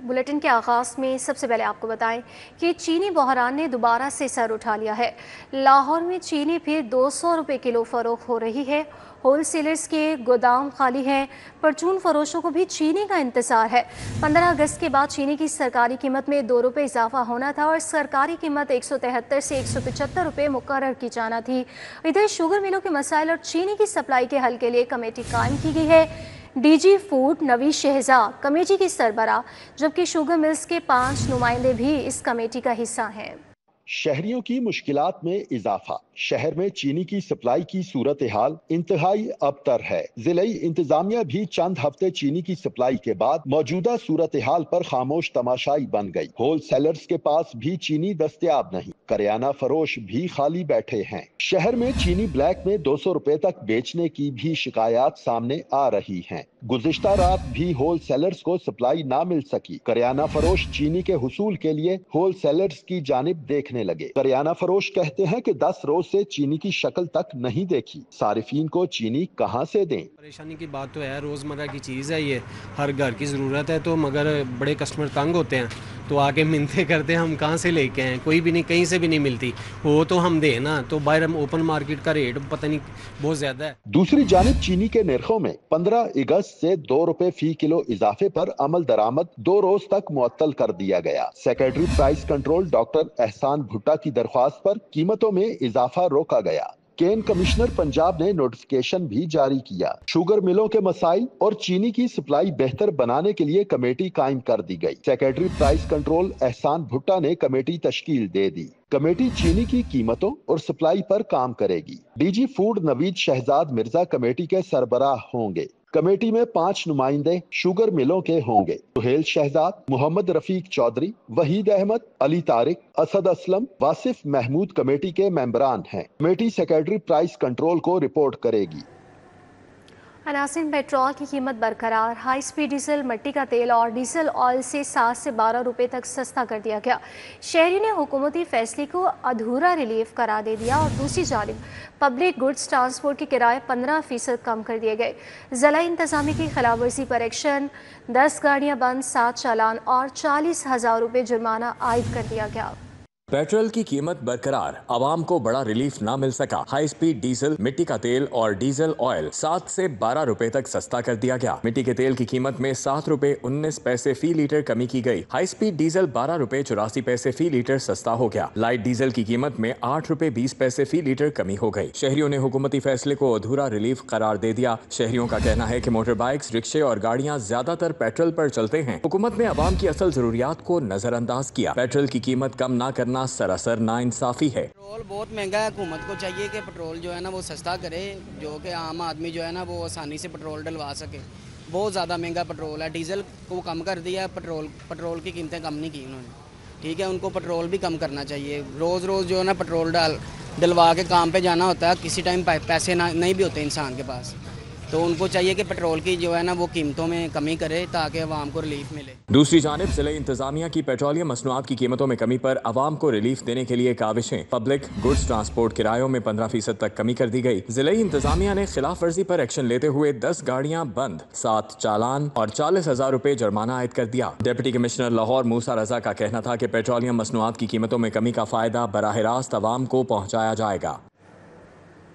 Bulletin के आगाज में सबसे पहले आपको बताएं कि चीनी बहरान ने दोबारा से सर उठा लिया है। लाहौर में चीनी फिर 200 रुपये किलो फरोख्त हो रही है। होलसेलर्स के गोदाम खाली हैं। परचून फरोशों को भी चीनी का इंतजार है। 15 अगस्त के बाद चीनी की सरकारी कीमत में 2 रुपये इजाफा होना था और सरकारी कीमत 173 से 175 रुपये मुकर्रर की जाना थी। इधर शुगर मिलों के मसाइल और चीनी की सप्लाई के हल के लिए कमेटी कायम की गई है। DG food Naveed Shahzad committee की सरबराह, जबकि शुगर मिल्स के 5 नुमाइंदे भी इस कमेटी का हिस्सा हैं। शहरियों की मुश्किलात में इजाफा। शहर में चीनी की सप्लाई की सूरत हाल इंतहाई अबतर है। जिले इंतजामिया भी चंद हफ्ते चीनी की सप्लाई के बाद मौजूदा सूरत हाल पर खामोश तमाशाई बन गई। होल सेलर्स के पास भी चीनी दस्तयाब नहीं। करियाना फरोश भी खाली बैठे हैं। शहर में चीनी ब्लैक में 200 रुपए तक बेचने की भी शिकायत सामने आ रही हैं। गुज़िश्ता रात भी होल सेलर्स को सप्लाई ना मिल सकी। करियाना फरोश चीनी के हुसूल के लिए होल सेलर्स की जानिब देखने लगे। करियाना फरोश कहते हैं कि 10 रोज से चीनी की शक्ल तक नहीं देखी। सारिफीन को चीनी कहां से दें? परेशानी की बात तो है, रोजमर्रा की चीज है, ये हर घर की जरूरत है। तो मगर बड़े कस्टमर तंग होते हैं तो आके मिन्नतें करते हैं, हम कहाँ से लेके आए, कोई भी नहीं, कहीं से भी नहीं मिलती। वो तो हम दे ना, तो बाहर हम ओपन मार्केट का रेट पता नहीं बहुत ज्यादा है। दूसरी जानिब चीनी के निर्खों में 15 अगस्त से 2 रुपए फी किलो इजाफे पर अमल दरामद 2 रोज तक मुअत्तल कर दिया गया। सेक्रेटरी प्राइस कंट्रोल डॉक्टर एहसान भुट्टा की दरख्वास्त पर कीमतों में इजाफा रोका गया। केन कमिश्नर पंजाब ने नोटिफिकेशन भी जारी किया। शुगर मिलों के मसाइल और चीनी की सप्लाई बेहतर बनाने के लिए कमेटी कायम कर दी गई। सेक्रेटरी प्राइस कंट्रोल एहसान भुट्टा ने कमेटी तश्कील दे दी। कमेटी चीनी की कीमतों और सप्लाई पर काम करेगी। DG food Naveed Shahzad Mirza committee के सरबराह होंगे। कमेटी में 5 नुमाइंदे शुगर मिलों के होंगे। सुहेल शहजाद, मोहम्मद रफीक चौधरी, वहीद अहमद, अली तारिक, असद असलम, वासिफ महमूद कमेटी के मेंबरान हैं। कमेटी सेक्रेटरी प्राइस कंट्रोल को रिपोर्ट करेगी। अनासिन पेट्रोल की कीमत बरकरार। हाई स्पीड डीजल, मिट्टी का तेल और डीजल ऑयल से 7 से 12 रुपए तक सस्ता कर दिया गया। शहरी ने हुकूमती फैसले को अधूरा रिलीफ करार दे दिया और दूसरी जानिब पब्लिक गुड्स ट्रांसपोर्ट के किराए 15% कम कर दिए गए। जिला इंतजामी की खिलाफ वर्जी पर एक्शन, 10 गाड़ियां बंद, 7 चालान और 40,000 रुपये जुर्माना आयद कर दिया गया। पेट्रोल की कीमत बरकरार, आवाम को बड़ा रिलीफ ना मिल सका। हाई स्पीड डीजल, मिट्टी का तेल और डीजल ऑयल 7 से 12 रुपए तक सस्ता कर दिया गया। मिट्टी के तेल की कीमत में 7 रुपए 19 पैसे फी लीटर कमी की गई। हाई स्पीड डीजल 12 रुपए 84 पैसे फी लीटर सस्ता हो गया। लाइट डीजल की कीमत में 8 रुपए 20 पैसे फी लीटर कमी हो गई। शहरियों ने हुकूमती फैसले को अधूरा रिलीफ करार दे दिया। शहरियों का कहना है कि मोटर बाइक्स, रिक्शे और गाड़ियां ज्यादातर पेट्रोल पर चलते हैं। हुकूमत ने आवाम की असल जरूरियात को नजरअंदाज किया। पेट्रोल की कीमत कम ना करना सरासर नाइंसाफी है। पेट्रोल बहुत महंगा है। हुकूमत को चाहिए कि पेट्रोल जो है ना वो सस्ता करे, जो कि आम आदमी जो है ना वो आसानी से पेट्रोल डलवा सके। बहुत ज़्यादा महंगा पेट्रोल है। डीजल को कम कर दिया, पेट्रोल की कीमतें कम नहीं की उन्होंने। ठीक है, उनको पेट्रोल भी कम करना चाहिए। रोज़ रोज़ जो है ना पेट्रोल डलवा के काम पे जाना होता है, किसी टाइम पैसे नहीं भी होते इंसान के पास, तो उनको चाहिए कि पेट्रोल की जो है ना वो कीमतों में कमी करे ताकि अवाम को रिलीफ मिले। दूसरी जानिब जिले इंतजामिया की पेट्रोलियम मसनूआत की कीमतों में कमी पर अवाम को रिलीफ देने के लिए काविशें। पब्लिक गुड्स ट्रांसपोर्ट किरायों में 15% तक कमी कर दी गई। जिले इंतजामिया ने खिलाफ वर्जी पर एक्शन लेते हुए 10 गाड़ियां बंद, 7 चालान और 40,000 रुपए जुर्माना आयद कर दिया। डिप्टी कमिश्नर लाहौर मूसा रजा का कहना था कि पेट्रोलियम मसनूआत की कीमतों में कमी का फायदा बराह रास्त अवाम को पहुँचाया जाएगा।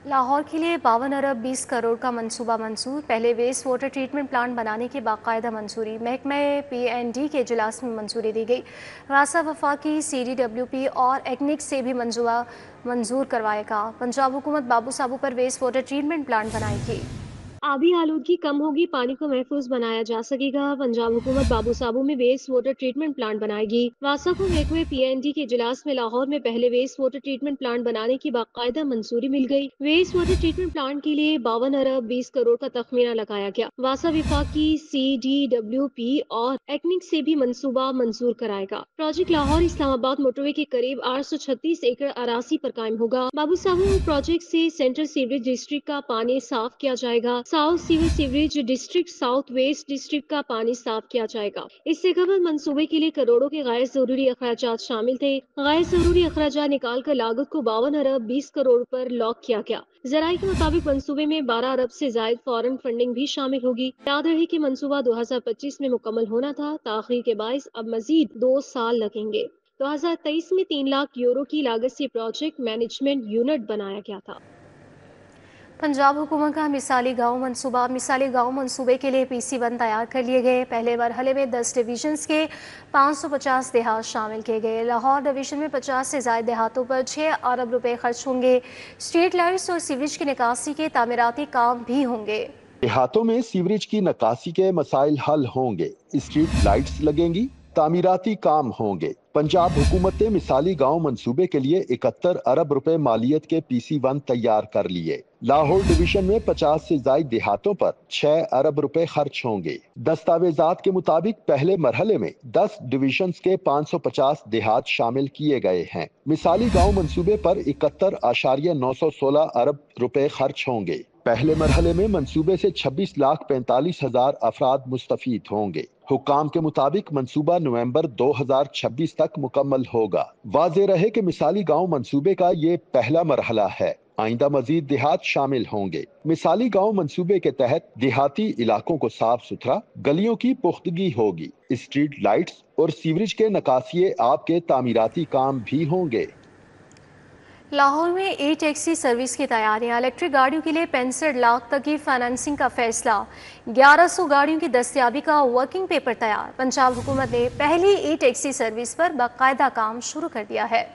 लाहौर के लिए 52 अरब 20 करोड़ का मंसूबा मंजूर। पहले वेस्ट वाटर ट्रीटमेंट प्लांट बनाने की बाकायदा मंजूरी। महकमा PND के इजलास में मंजूरी दी गई। रासा वफाकी CDWP और एक्निक से भी मंजूर करवाएगा। पंजाब हुकूमत बाबू साबू पर वेस्ट वाटर ट्रीटमेंट प्लांट बनाएगी। आबी आलूदगी कम होगी, पानी को महफूज बनाया जा सकेगा। पंजाब हुकूमत बाबू साबू में वेस्ट वाटर ट्रीटमेंट प्लांट बनाएगी। वासा को महकमे PND के इजलास में लाहौर में पहले वेस्ट वाटर ट्रीटमेंट प्लांट बनाने की बाकायदा मंजूरी मिल गई। वेस्ट वाटर ट्रीटमेंट प्लांट के लिए 52 अरब 20 करोड़ का तखमीना लगाया गया। वासा विफाकी CDWP और एक्निक से भी मंसूबा मंजूर कराएगा। प्रोजेक्ट लाहौर इस्लामाबाद मोटरवे के करीब 836 एकड़ अरासी पर कायम होगा। बाबू साबू प्रोजेक्ट से सेंट्रल सीवरेज डिस्ट्रिक्ट का पानी साफ किया जाएगा। South civil sewerage district south west district का पानी साफ किया जाएगा। इससे कबल मंसूबे के लिए करोड़ों के गैर जरूरी अखराजात शामिल थे। गैर जरूरी अखराजात निकाल कर लागत को 52 अरब 20 करोड़ पर लॉक किया गया। जराये के मुताबिक मंसूबे में 12 अरब से जायद फॉरेन फंडिंग भी शामिल होगी। याद रहे कि मंसूबा 2025 में मुकम्मल होना था। ताखीर के बाइस अब मजीद 2 साल लगेंगे। 2023 में 3 लाख यूरो की लागत से प्रोजेक्ट मैनेजमेंट यूनिट बनाया गया था। पंजाब हुकूमत का मिसाली गांव मंसूबे के लिए PC1 तैयार कर लिए गए। पहले मरहले में 10 डिवीजन्स के 550 देहात शामिल किए गए। लाहौर डिवीजन में 50 से ज़ायद देहातों पर 6 अरब रुपए खर्च होंगे। स्ट्रीट लाइट्स और सीवरेज की निकासी के तामीराती काम भी होंगे। देहातों में सीवरेज की निकासी के मसाइल हल होंगे, स्ट्रीट लाइट्स लगेंगी, तामीराती काम होंगे। पंजाब हुकूमत ने मिसाली गांव मंसूबे के लिए 71 अरब रुपए मालियत के PC1 तैयार कर लिए। लाहौर डिवीजन में 50 से जायद देहातों पर 6 अरब रुपए खर्च होंगे। दस्तावेजात के मुताबिक पहले मरहले में 10 डिवीजन्स के 550 देहात शामिल किए गए हैं। मिसाली गांव मंसूबे पर 71.916 अरब रुपए खर्च होंगे। पहले मरहले में मंसूबे से 26,45,000 अफराद मुस्तफीद होंगे। हुक्काम के मुताबिक मंसूबा नवंबर 2026 तक मुकम्मल होगा। वाज़ेह रहे कि मिसाली गांव मंसूबे का ये पहला मरहला है। आइंदा मजीद देहात शामिल होंगे। मिसाली गांव मंसूबे के तहत देहाती इलाकों को साफ सुथरा, गलियों की पुख्तगी होगी। स्ट्रीट लाइट्स और सीवरेज के नकासिए आब के तामीराती काम भी होंगे। लाहौर में टैक्सी सर्विस की तैयारियां। इलेक्ट्रिक गाड़ियों के लिए 65 लाख तक की फाइनेंसिंग का फैसला। 1100 गाड़ियों की दस्तयाबी का वर्किंग पेपर तैयार। पंजाब हुकूमत ने पहली टैक्सी सर्विस पर बाकायदा काम शुरू कर दिया है।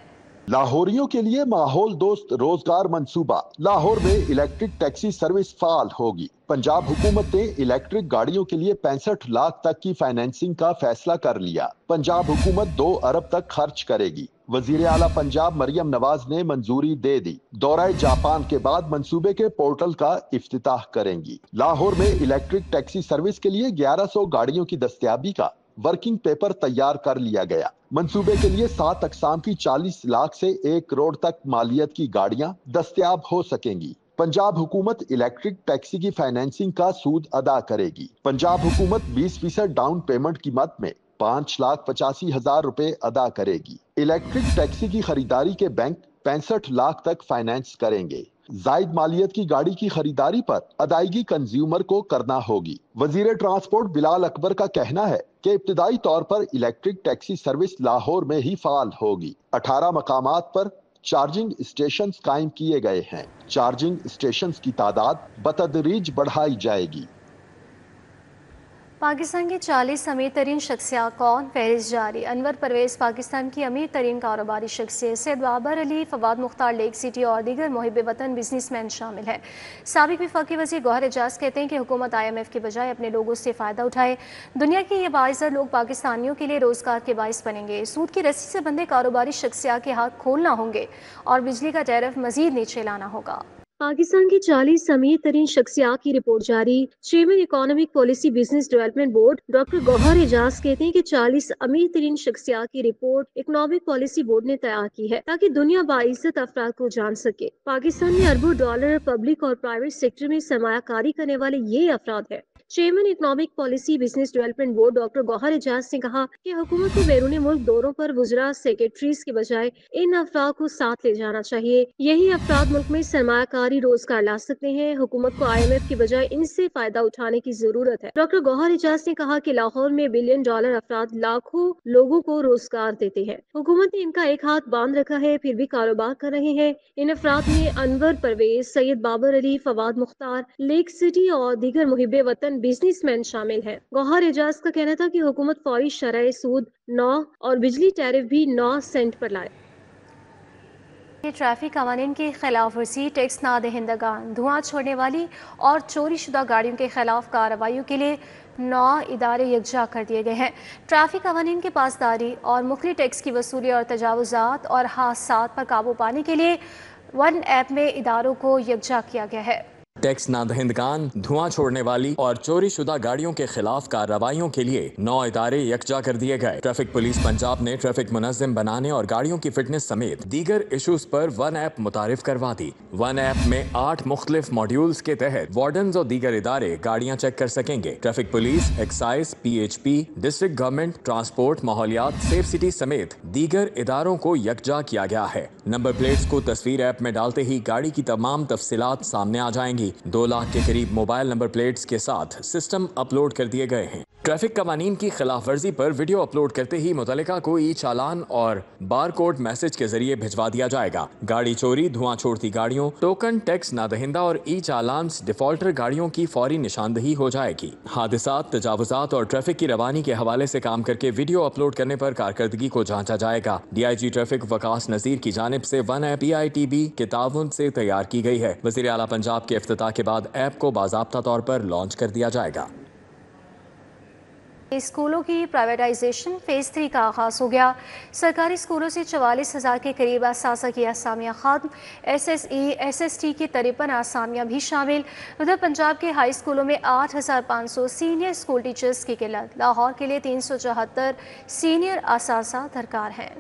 लाहौरियों के लिए माहौल दोस्त रोजगार मंसूबा। लाहौर में इलेक्ट्रिक टैक्सी सर्विस फाल होगी। पंजाब हुकूमत ने इलेक्ट्रिक गाड़ियों के लिए 65 लाख तक की फाइनेंसिंग का फैसला कर लिया। पंजाब हुकूमत 2 अरब तक खर्च करेगी। वजीर आला पंजाब मरियम नवाज ने मंजूरी दे दी। दौरा जापान के बाद मंसूबे के पोर्टल का इफ्तिताह करेंगी। लाहौर में इलेक्ट्रिक टैक्सी सर्विस के लिए 1100 गाड़ियों की दस्तयाबी का वर्किंग पेपर तैयार कर लिया गया। मंसूबे के लिए 7 अकसाम की 40 लाख से 1 करोड़ तक मालियत की गाड़ियां दस्तयाब हो सकेंगी। पंजाब हुकूमत इलेक्ट्रिक टैक्सी की फाइनेंसिंग का सूद अदा करेगी। पंजाब हुकूमत 20% डाउन पेमेंट की मद में 5,85,000 रुपए अदा करेगी। इलेक्ट्रिक टैक्सी की खरीदारी के बैंक 65 लाख तक फाइनेंस करेंगे। जायद मालियत की गाड़ी की खरीदारी पर अदायगी कंज्यूमर को करना होगी। वजीर ट्रांसपोर्ट बिलाल अकबर का कहना है कि इब्तिदाई तौर पर इलेक्ट्रिक टैक्सी सर्विस लाहौर में ही फाल होगी। 18 मकामात पर चार्जिंग स्टेशन कायम किए गए हैं। चार्जिंग स्टेशन की तादाद बतदरीज बढ़ाई जाएगी। पाकिस्तान की 40 अमीर तरीन शख्सियात कौन? फहरिस्त जारी। अनवर परवेज पाकिस्तान की अमीर तरीन कारोबारी शख्सियत। सैयद बाबर अली, फवाद मुख्तार, लेक सिटी और दीगर मुहिब वतन बिजनेसमैन शामिल हैं। साबिक वफाकी वज़ीर गौहर एजाज कहते हैं कि हुकूमत IMF के बजाय अपने लोगों से फ़ायदा उठाए। दुनिया के ये बाइज़र लोग पाकिस्तानियों के लिए रोज़गार के बाइस बनेंगे। सूद की रस्सी से बंधे कारोबारी शख्सियात के हाथ खोलना होंगे और बिजली का टैरिफ मजीद नीचे लाना होगा। पाकिस्तान की 40 अमीर तरीन शख्सियात की रिपोर्ट जारी। Chairman economic policy business development board doctor Gohar Ejaz कहते हैं कि 40 अमीर तरीन शख्सियात की रिपोर्ट इकोनॉमिक पॉलिसी बोर्ड ने तैयार की है ताकि दुनिया बाइज्जत अफराद को जान सके। पाकिस्तान में अरबों डॉलर पब्लिक और प्राइवेट सेक्टर में सरमायाकारी करने वाले ये अफराद है। Chairman economic policy business development board doctor Gohar Ejaz ने कहा कि हुकूमत को बैरून मुल्क दौरों पर वुज़रा सेक्रेटरीज के बजाय इन अफराद को साथ ले जाना चाहिए। यही अफराद मुल्क में सरमायाकारी रोजगार ला सकते हैं। हुकूमत को IMF के बजाय इनसे फायदा उठाने की जरूरत है। डॉक्टर गौहर एजाज ने कहा कि लाहौर में $1 बिलियन अफराद लाखों लोगों को रोजगार देते हैं। हुकूमत ने इनका एक हाथ बांध रखा है, फिर भी कारोबार कर रहे हैं। इन अफराद में अनवर परवेज, सैयद बाबर अली, फवाद मुख्तार, लेक सिटी और दीगर मुहिब वतन बिजनेसमैन शामिल हैं। गौहर एजाज का कहना था कि हुकूमत फौरी शरह सूद 9 और बिजली टैरिफ भी 9 सेंट पर लाए। ट्रैफिक कानून की खिलाफ वर्जी, टैक्स ना दहिंदगान, धुआं छोड़ने वाली और चोरी शुदा गाड़ियों के खिलाफ कार्रवाइयों के लिए 9 इदारे यकजा कर दिए गए हैं। ट्रैफिक कानून की पासदारी और मुख्तलिफ टैक्स की वसूली और तजावुजात और हादसात पर काबू पाने के लिए वन ऐप में इदारों को यकजा किया गया है। टैक्स नादहिंदगान, धुआं छोड़ने वाली और चोरी शुदा गाड़ियों के खिलाफ कार्रवाइयों के लिए 9 इदारे यकजा कर दिए गए। ट्रैफिक पुलिस पंजाब ने ट्रैफिक मुनज़्ज़म बनाने और गाड़ियों की फिटनेस समेत दीगर इशूज पर वन ऐप मुतारिफ करवा दी। वन ऐप में 8 मुख्तलिफ मॉड्यूल्स के तहत वार्डन्स और दीगर इदारे गाड़ियां चेक कर सकेंगे। Traffic police, excise, PHP, district government, transport, माहौलियात, सेफ सिटी समेत दीगर इदारों को यकजा किया गया है। नंबर प्लेट्स को तस्वीर ऐप में डालते ही गाड़ी की तमाम तफसीलात सामने आ जाएंगी। 2 लाख के करीब मोबाइल नंबर प्लेट्स के साथ सिस्टम अपलोड कर दिए गए हैं। ट्रैफिक कवानीन की खिलाफ वर्जी पर वीडियो अपलोड करते ही मुतल्लिका को चालान और बार कोड मैसेज के जरिए भिजवा दिया जाएगा। गाड़ी चोरी, धुआं छोड़ती गाड़ियों, टोकन टैक्स नादहिंदा और चालान डिफॉल्टर गाड़ियों की फौरी निशानदही हो जाएगी। हादसात, तजावुजात और ट्रैफिक की रवानी के हवाले से काम करके वीडियो अपलोड करने पर कारकर्दगी को जांचा जाएगा। DIG ट्रैफिक वकास नज़ीर की जानिब से वन ऐप PITB के ताउन से तैयार की गई है। वज़ीर आला पंजाब के इफ्तिताह के बाद ऐप को बाज़ाब्ता तौर पर लॉन्च कर दिया जाएगा। स्कूलों की प्राइवेटाइजेशन फेज 3 का आगाज हो गया। सरकारी स्कूलों से 44,000 के करीब असासा की असामियाँ खत्म, SSE SST की 53 असामियाँ भी शामिल। उधर पंजाब के हाई स्कूलों में 8,500 सीनियर स्कूल टीचर्स की किल्लत। लाहौर के लिए 374 सीनियर असासा दरकार हैं।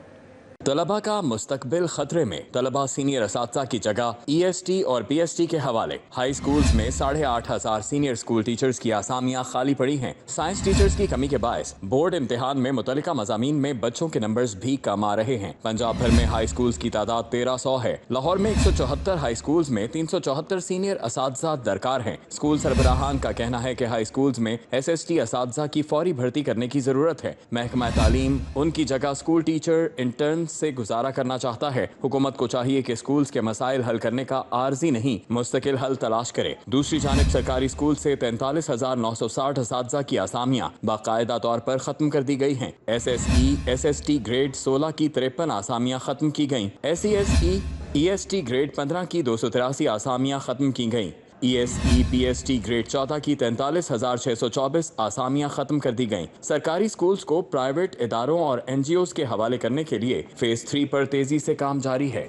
तलबा का मुस्तकबिल खतरे में, तलबा सीनियर असातिज़ा की जगह EST और PST के हवाले। हाई स्कूल्स में 8,500 सीनियर स्कूल टीचर्स की आसामियां खाली पड़ी हैं। साइंस टीचर्स की कमी के बायस बोर्ड इम्तिहान में मुतल्लिका मज़ामीन में बच्चों के नंबर्स भी कम आ रहे हैं। पंजाब भर में हाई स्कूल्स की तादाद 1300 है। लाहौर में 174 हाई स्कूल्स में 374 सीनियर असातिज़ा दरकार हैं। स्कूल सरबराहान का कहना है कि हाई स्कूल्स में SST असातिज़ा की फौरी भर्ती करने की जरूरत है। महकमा तालीम उनकी जगह स्कूल टीचर इंटर्न से गुजारा करना चाहता है। हुकूमत को चाहिए कि स्कूल्स के मसाइल हल करने का आर्जी नहीं, मुस्तकिल हल तलाश करे। दूसरी जानिब सरकारी स्कूल से 43,960 असातिज़ा की आसामियां बाकायदा तौर पर खत्म कर दी गई हैं। SSE SST ग्रेड 16 की 53 आसामियां खत्म की गईं। SESE EST ग्रेड 15 की 283 आसामियां खत्म की गईं। ESE PST ग्रेड 14 की 43,624 आसामियां खत्म कर दी गईं। सरकारी स्कूल्स को प्राइवेट इदारों और NGOs के हवाले करने के लिए फेज 3 पर तेजी से काम जारी है।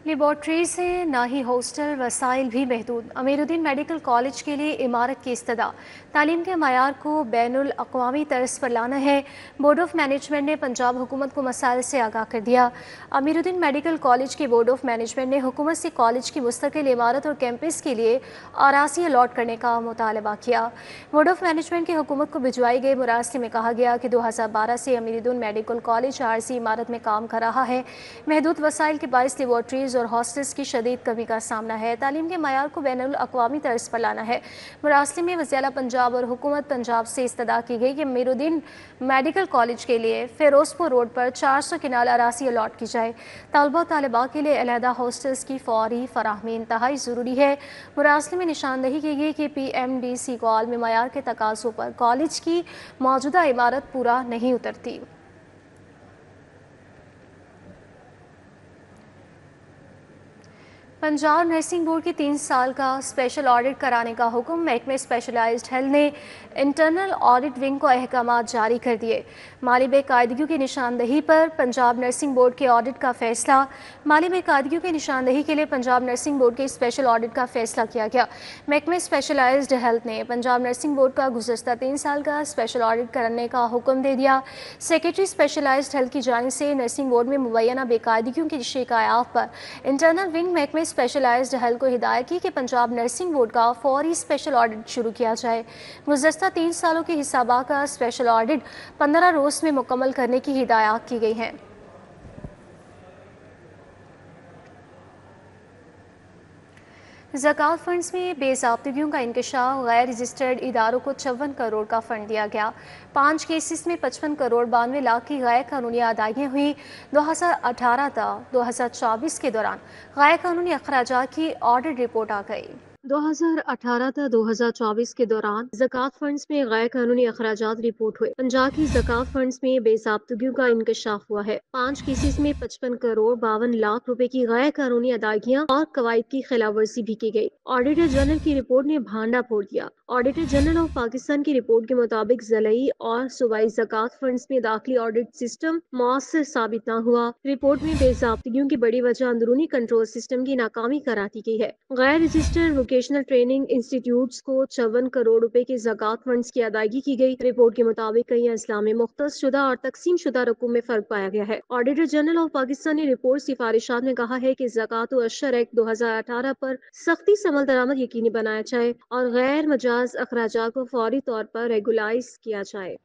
लेबॉर्ट्री से ना ही हॉस्टल, वसाइल भी महदूद। अमीरुद्दीन मेडिकल कॉलेज के लिए इमारत की इस्तदा, तालीम के मयार को बैनुल अक़वामी तर्ज पर लाना है। बोर्ड ऑफ मैनेजमेंट ने पंजाब हुकूमत को मसाइल से आगाह कर दिया। अमीरुद्दीन मेडिकल कॉलेज के बोर्ड ऑफ मैनेजमेंट ने हुकूमत से कॉलेज की मुस्तकिल इमारत और कैंपस के लिए आरासी अलॉट करने का मुतालबा किया। बोर्ड ऑफ मैनेजमेंट की हुकूमत को भिजवाई गई मुरासले में कहा गया कि 2012 से अमीरुद्दीन मेडिकल कॉलेज आरसी इमारत में काम कर रहा है। महदूद वसाइल के बायस लेबॉर्ट्रीज और हॉस्टल्स की शदीद कमी का सामना है। तालीम के मयार को बैनुल अक़वामी तर्ज पर लाना है। मुरासले में वज़ीर आला पंजाब और हुकूमत पंजाब से इस्तदा की गई कि अमीरुद्दीन मेडिकल कॉलेज के लिए फिरोजपुर रोड पर 400 किनाल अरासी अलॉट की जाए। तलबा तालिबा के लिए अलहदा हॉस्टल्स की फौरी फराहमी इंतहाई ज़रूरी है। मुरासले में निशानदही की गई कि PMDC कॉल में मयार के तकाज़ों पर कॉलेज की मौजूदा इमारत पूरा नहीं उतरती। पंजाब नर्सिंग बोर्ड की 3 साल का स्पेशल ऑडिट कराने का हुक्म। महकमे स्पेशलाइज्ड हेल्थ ने इंटरनल ऑडिट विंग को अहकामात जारी कर दिए। माली बेकायदगियों की निशानदही पर पंजाब नर्सिंग बोर्ड के ऑडिट का फैसला। माली बेकायदगियों की निशानदही के लिए पंजाब नर्सिंग बोर्ड के स्पेशल ऑडिट का फैसला किया गया। महकमे स्पेशलाइज्ड हेल्थ ने पंजाब नर्सिंग बोर्ड का गुज़श्ता 3 साल का स्पेशल ऑडिट करने का हुक्म दे दिया। सेक्रेटरी स्पेशलाइज्ड हेल्थ की जानिब से नर्सिंग बोर्ड में मुबैना बेकायदगियों की शिकायत पर इंटरनल विंग महकमे स्पेशलाइज्ड हेल्थ को हिदायत की कि पंजाब नर्सिंग बोर्ड का फौरी स्पेशल ऑडिट शुरू किया जाए। गुज़श्ता 3 सालों के हिसाबा का स्पेशल ऑडिट 15 रोज़ में मुकम्मल करने की हिदायत की गई है। ज़कात फंड्स में बेज़ाब्तगियों का इंकशाफ, गैर रजिस्टर्ड इदारों को 54 करोड़ का फंड दिया गया। 5 केसेस में 55 करोड़ 92 लाख की गैर कानूनी अदायगियाँ हुई। 2018 था 2024 के दौरान गैर कानूनी अखराजात की ऑडिट रिपोर्ट आ गई। 2018 था 2024 के दौरान ज़कात फंड्स में गैर कानूनी अखराजात रिपोर्ट हुए। पंजाब की ज़कात फंड्स में बेज़ाब्तगियों का इंकशाफ हुआ है। 5 केसेस में 55 करोड़ 52 लाख रुपए की गैर कानूनी अदायगियाँ और कवायद की खिलाफ वर्जी भी की गई। ऑडिटर जनरल की रिपोर्ट ने भांडा फोड़ दिया। ऑडिटर जनरल ऑफ पाकिस्तान की रिपोर्ट के मुताबिक ज़लई और सूबाई ज़कात फंड्स में दाखिली ऑडिट सिस्टम मौसर साबित न हुआ। रिपोर्ट में बेज़ाब्तियों की बड़ी वजह अंदरूनी कंट्रोल सिस्टम की नाकामी करार दी गई है। गैर रजिस्टर्ड वोकेशनल ट्रेनिंग इंस्टीट्यूट्स को 54 करोड़ रुपए के ज़कात फंड्स की अदायगी की गई। रिपोर्ट के मुताबिक कई अजला में मुख्तस शुदा और तकसीम शुदा रकूम में फर्क पाया गया है। ऑडिटर जनरल ऑफ पाकिस्तान ने रिपोर्ट सिफारिशात में कहा है कि ज़कात व अशर एक्ट 2018 पर सख्ती से अमल दरामद यकीनी बनाया जाए और गैर मजाज अखराजात को फौरी तौर पर रेगुलाइज किया जाए।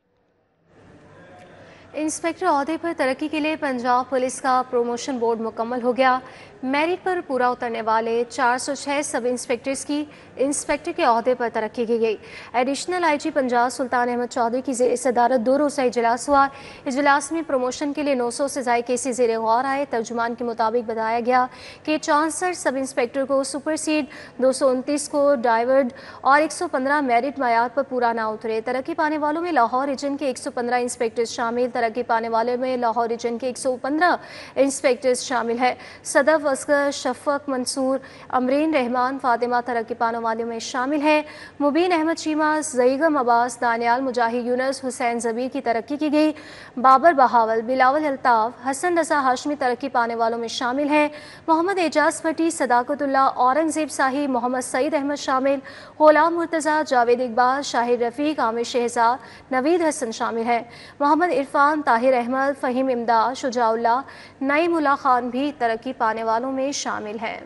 इंस्पेक्टर ओहदे पर तरक्की के लिए पंजाब पुलिस का प्रमोशन बोर्ड मुकम्मल हो गया। मेरिट पर पूरा उतरने वाले 406 सब इंस्पेक्टर्स की इंस्पेक्टर के ओहदे पर तरक्की की गई। एडिशनल आईजी पंजाब सुल्तान अहमद चौधरी की ज़ेर सदारत 2 रोज़ा इजलास हुआ। इजलास में प्रमोशन के लिए 900 से ज़ायद केसेस ज़ेर गौर आए। तर्जुमान के मुताबिक बताया गया कि 64 सब इंस्पेक्टर को सुपरसीड, 229 को डाइवर्ड और 115 मेरिट मयार पर पूरा ना उतरे। तरक्की पाने वालों में लाहौर रीजन के 115 इंस्पेक्टर्स शामिल। तरक्की पाने वाले में लाहौर रीजन के 115 इंस्पेक्टर्स शामिल है। सदफ, असगर, शफक, मंसूर, अमरीन रहमान, फातिमा तरक्की पाने वालों में शामिल है। मुबीन अहमद चीमा, ज़ईगम अब्बास, दानियाल मुजाहिद, यूनुस हुसैन ज़बीर की तरक्की की गई। बाबर बहावल, बिलावल अल्ताफ़, हसन रज़ा हाशमी तरक्की पाने वालों में शामिल हैं। मोहम्मद एजाज भट्टी, सदाकतुल्लाह, औरंगज़ेब साहिब, मोहम्मद सईद अहमद शामिल। गुलाम मुर्तज़ा, जावेद इकबाल, शाहिद रफ़ीक, आमिर शहज़ाद, नवीद हसन शामिल हैं। मोहम्मद इरफान, ताहिर अहमद, फ़हीम इमदाद, शुजाउल्लाह, नईमुल्ला खान भी तरक्की पाने वालों में शामिल हैं।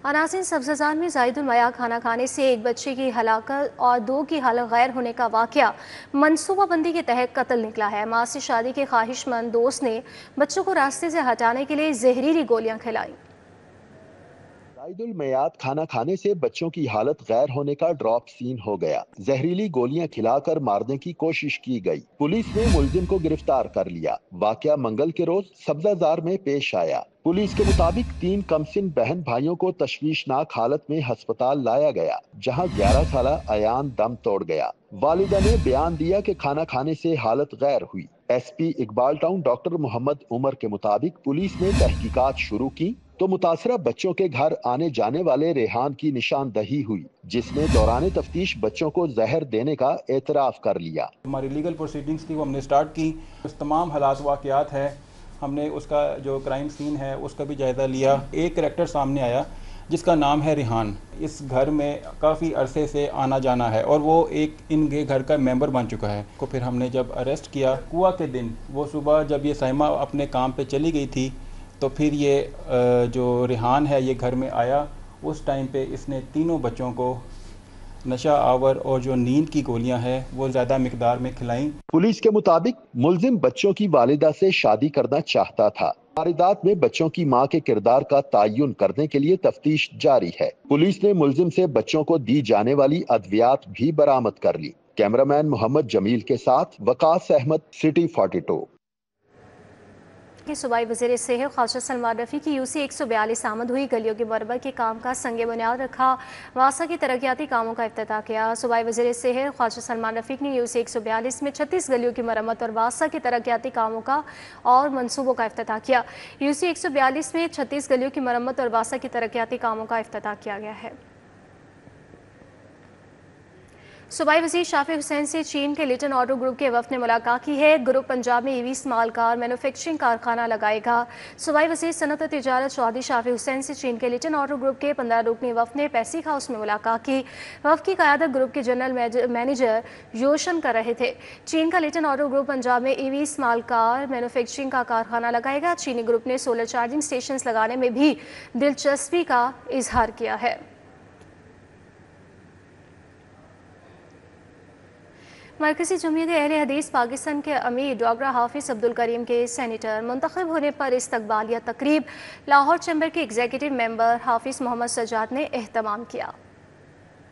अनासिन सब्ज़ार में ज़ायदुल मया खाना खाने से एक बच्चे की हलाकत और 2 की हालत गैर होने का वाक़या मनसूबाबंदी के तहत कत्ल निकला है। माँ से शादी के ख्वाहिशमंद दोस्त ने बच्चों को रास्ते से हटाने के लिए जहरीली गोलियां खिलाई। ज़ायदुल मयात खाना खाने से बच्चों की हालत गैर होने का ड्रॉप सीन हो गया। जहरीली गोलियां खिलाकर मारने की कोशिश की गई। पुलिस ने मुलजिम को गिरफ्तार कर लिया। वाकया मंगल के रोज सब्जाजार में पेश आया। पुलिस के मुताबिक 3 कमसिन बहन भाइयों को तशवीशनाक हालत में अस्पताल लाया गया, जहां 11 साला अयान दम तोड़ गया। वालिदा ने बयान दिया कि खाना खाने से हालत गैर हुई। SP Iqbal town doctor Muhammad Umar के मुताबिक पुलिस ने तहकीकात शुरू की तो मुतासरा बच्चों के घर आने जाने वाले रेहान की निशानदही हुई, जिसने दौरान तफ्तीश बच्चों को जहर देने का एतराफ कर लिया। हमारी लीगल प्रोसीडिंग्स थी वो हमने स्टार्ट की। उस तमाम हालात वाक़यात है, हमने उसका जो क्राइम सीन है उसका भी जायज़ा लिया। एक करैक्टर सामने आया जिसका नाम है रेहान। इस घर में काफ़ी अरसे से आना जाना है और वो एक इनके घर का मेंबर बन चुका है। को फिर हमने जब अरेस्ट किया कुआ के दिन, वो सुबह जब ये साइमा अपने काम पे चली गई थी तो फिर ये जो रेहान है ये घर में आया। उस टाइम पे इसने तीनों बच्चों को नशा आवर और जो नींद की गोलियां हैं वो ज़्यादा मिकदार में खिलाई। पुलिस के मुताबिक मुलजिम बच्चों की वालिदा से शादी करना चाहता था। वारदात में बच्चों की मां के किरदार का तयन करने के लिए तफ्तीश जारी है। पुलिस ने मुलजिम से बच्चों को दी जाने वाली अद्वियात भी बरामद कर ली। कैमरामैन मोहम्मद जमील के साथ वकास अहमद, सिटी 42। सूबाई वज़ीर सेहत ख्वाजा सलमान रफ़ी की UC 142 आमद हुई। गलियों की मरम्मत के काम का संग बुनियाद रखा। वासा के तरक्याती कामों का इफ्तिताह किया। सूबाई वज़ीर सेहत ख्वाजा सलमान रफ़ी ने UC 142 में 36 गलियों की मरम्मत और वासा के तरक्याती कामों का और मनसूबों का इफ्तिताह किया। UC 142 में 36 गलियों की मरम्मत और वासा के तरक्याती कामों का इफ्तिताह किया गया है। सूबाई वज़ीर शाफी हुसैन से चीन के लिटन ऑटो ग्रुप के वफ़द ने मुलाकात की है। ग्रुप पंजाब में EV स्मॉल कार मैन्युफैक्चरिंग कारखाना लगाएगा। सूबाई वज़ीर सनत और तिजारत चौधरी शाफी हुसैन से चीन के लिटन ऑटो ग्रुप के 15 रुकनी वफ़द ने पैसिक हाउस में मुलाकात की। वफ़द की क़यादत ग्रुप के जनरल मैनेजर योशन कर रहे थे। चीन का लिटन ऑटो ग्रुप पंजाब में EV स्मॉल कार मैन्युफैक्चरिंग का कारखाना लगाएगा। चीनी ग्रुप ने सोलर चार्जिंग स्टेशन लगाने में भी दिलचस्पी का इजहार किया है। मरकज़ी जमीयत अहले हदीस पाकिस्तान के अमीर डॉक्टर हाफिज़ अब्दुल करीम के सेनेटर मुंतखब होने पर इस्तकबालिया तकरीब लाहौर चैम्बर के एग्जीक्यूटिव मेंबर हाफिज़ मोहम्मद सज्जाद ने एहतमाम किया।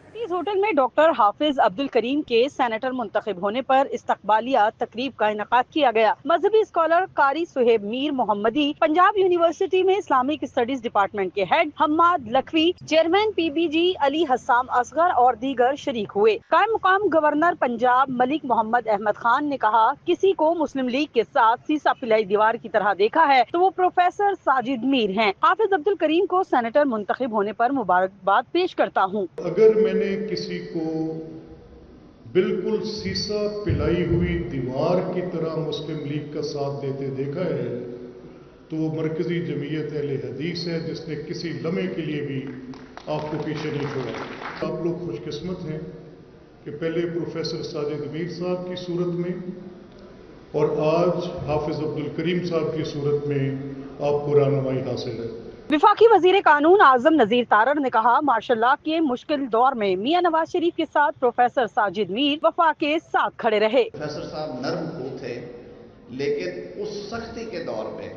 इस होटल में डॉक्टर हाफिज अब्दुल करीम के सेनेटर मुंतखब होने पर इस्तकबालिया तकरीब का इनेकाद किया गया। मजहबी स्कॉलर कारी सुहेब मीर मोहम्मदी, पंजाब यूनिवर्सिटी में इस्लामिक स्टडीज डिपार्टमेंट के head Hammad Lakhvi, chairman PBG Ali Hasam Asghar और दीगर शरीक हुए। कायम मुकाम गवर्नर पंजाब मलिक मोहम्मद अहमद खान ने कहा, किसी को मुस्लिम लीग के साथ सीसा पिलाई दीवार की तरह देखा है तो वो प्रोफेसर साजिद मीर हैं। हाफिज अब्दुल करीम को सेनेटर मुंतखब होने पर मुबारकबाद पेश करता हूँ। अगर मैंने किसी को बिल्कुल सीसा पिलाई हुई दीवार की तरह मुस्लिम लीग का साथ देते देखा है तो वो मरकजी जमीयत अहले हदीस है, जिसने किसी लम्हे के लिए भी आपको पीछे नहीं छोड़ा। आप लोग खुशकिस्मत हैं कि पहले प्रोफेसर साजिद मीर साहब की सूरत में और आज हाफिज अब्दुल करीम साहब की सूरत में आपको रहनुमाई हासिल है। विफाकी वजीर कानून आजम नजीर तारड़ ने कहा, माशाल्लाह के मुश्किल दौर में मियां नवाज शरीफ के साथ प्रोफेसर साजिद मीर वफा के साथ खड़े रहे। प्रोफेसर साहब नर्म को थे, लेकिन उस सख्ती के दौर में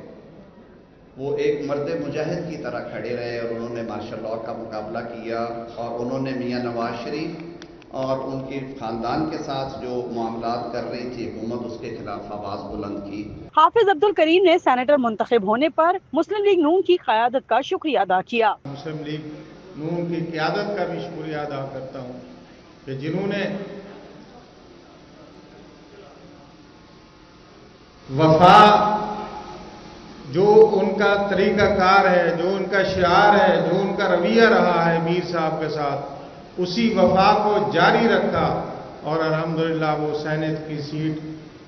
वो एक मर्द मुजाहिद की तरह खड़े रहे और उन्होंने माशाल्लाह का मुकाबला किया और उन्होंने मियां नवाज शरीफ और उनके खानदान के साथ जो मामलात कर रही थी हुकूमत, उसके खिलाफ आवाज बुलंद की। हाफिज अब्दुल करीम ने सेनेटर मुंतखब होने पर मुस्लिम लीग नून की क़यादत का शुक्रिया अदा किया। मुस्लिम लीग नून की क़यादत का भी शुक्रिया अदा करता हूँ कि जिन्होंने वफा जो उनका तरीक़ाकार है, जो उनका शिआर है, जो उनका रवैया रहा है मीर साहब के साथ, उसी वफा को जारी रखा और अल्हम्दुलिल्लाह वो सेनेट की सीट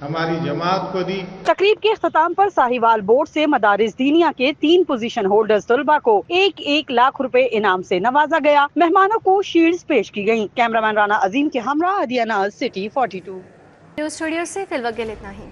हमारी जमात को दी। तकरीब के इख्तिताम पर साहिवाल बोर्ड से मदारिस दीनिया के 3 पोजीशन होल्डर्स तलबा को 1-1 लाख रुपए इनाम से नवाजा गया। मेहमानों को शील्ड्स पेश की गयी। कैमरामैन राना अजीम के हमरा अदिया नाज, सिटी 42। न्यूज़ स्टूडियो से फिलहाल इतना ही।